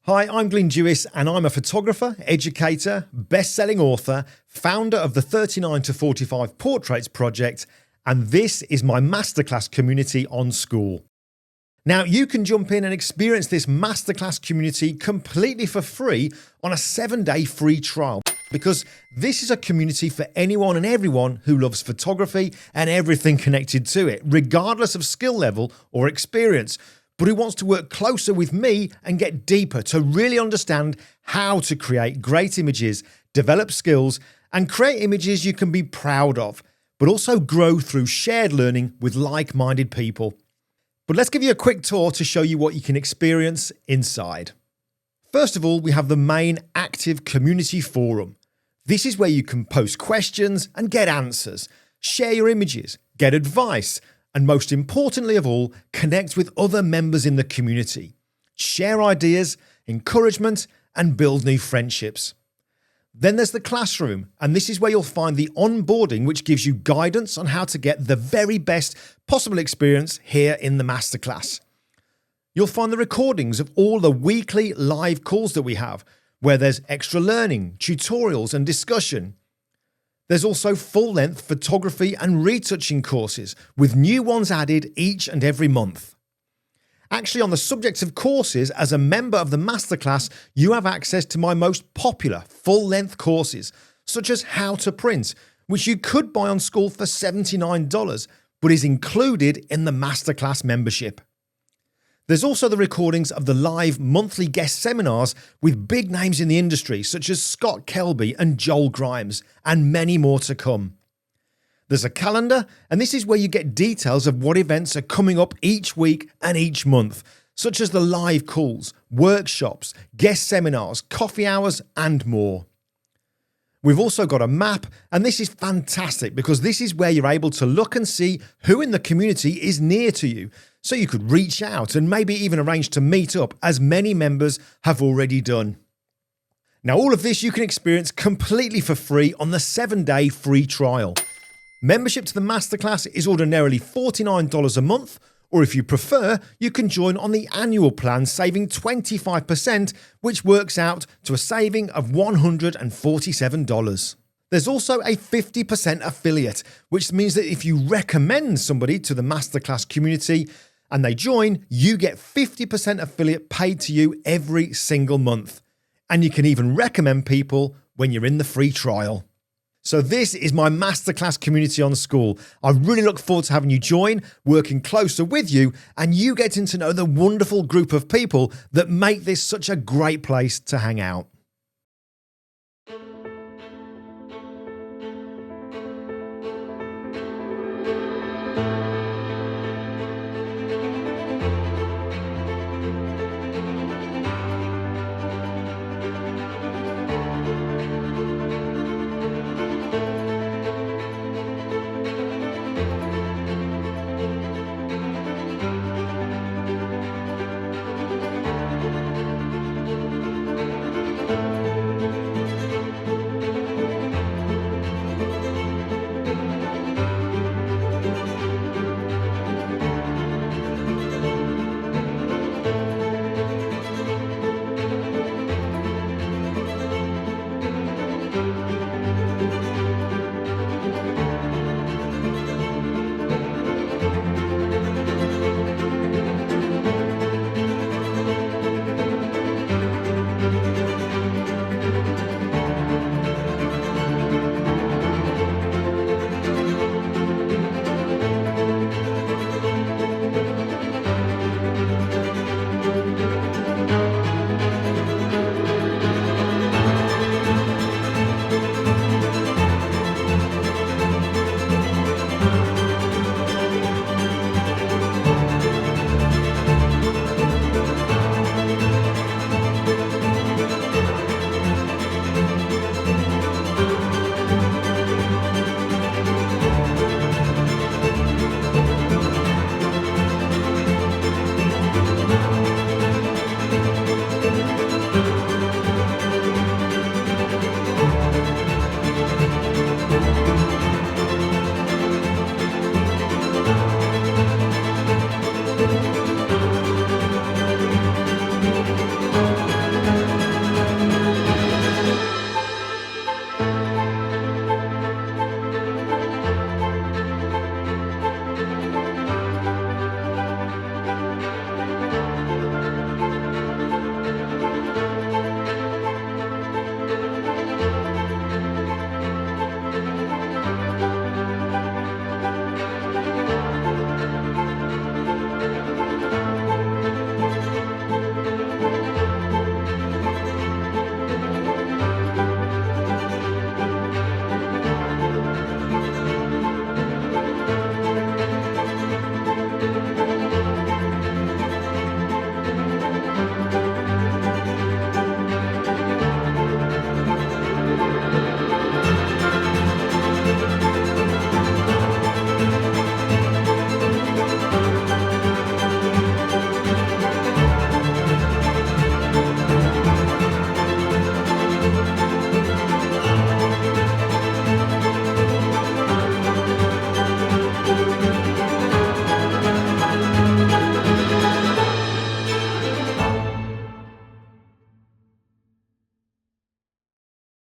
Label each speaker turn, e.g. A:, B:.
A: Hi, I'm Glyn Dewis and I'm a photographer, educator, best-selling author, founder of the 39 to 45 Portraits Project, and this is my Masterclass community on Skool. Now, you can jump in and experience this Masterclass community completely for free on a 7-day free trial, because this is a community for anyone and everyone who loves photography and everything connected to it, regardless of skill level or experience, but who wants to work closer with me and get deeper to really understand how to create great images, develop skills, and create images you can be proud of, but also grow through shared learning with like-minded people. But let's give you a quick tour to show you what you can experience inside. First of all, we have the main active community forum. This is where you can post questions and get answers, share your images, get advice, and most importantly of all, connect with other members in the community, share ideas, encouragement, and build new friendships. Then there's the classroom, and this is where you'll find the onboarding, which gives you guidance on how to get the very best possible experience here in the Masterclass. You'll find the recordings of all the weekly live calls that we have, where there's extra learning, tutorials, and discussion. There's also full-length photography and retouching courses, with new ones added each and every month. Actually, on the subject of courses, as a member of the Masterclass, you have access to my most popular full-length courses, such as How to Print, which you could buy on Skool for $79, but is included in the Masterclass membership. There's also the recordings of the live monthly guest seminars with big names in the industry such as Scott Kelby and Joel Grimes, and many more to come. There's a calendar, and this is where you get details of what events are coming up each week and each month, such as the live calls, workshops, guest seminars, coffee hours, and more. We've also got a map, and this is fantastic because this is where you're able to look and see who in the community is near to you, so you could reach out and maybe even arrange to meet up, as many members have already done. Now, all of this you can experience completely for free on the 7-day free trial. Membership to the Masterclass is ordinarily $49 a month, or if you prefer, you can join on the annual plan, saving 25%, which works out to a saving of $147. There's also a 50% affiliate, which means that if you recommend somebody to the Masterclass community and they join, you get 50% affiliate paid to you every single month. And you can even recommend people when you're in the free trial. So this is my Masterclass community on Skool. I really look forward to having you join, working closer with you, and you getting to know the wonderful group of people that make this such a great place to hang out.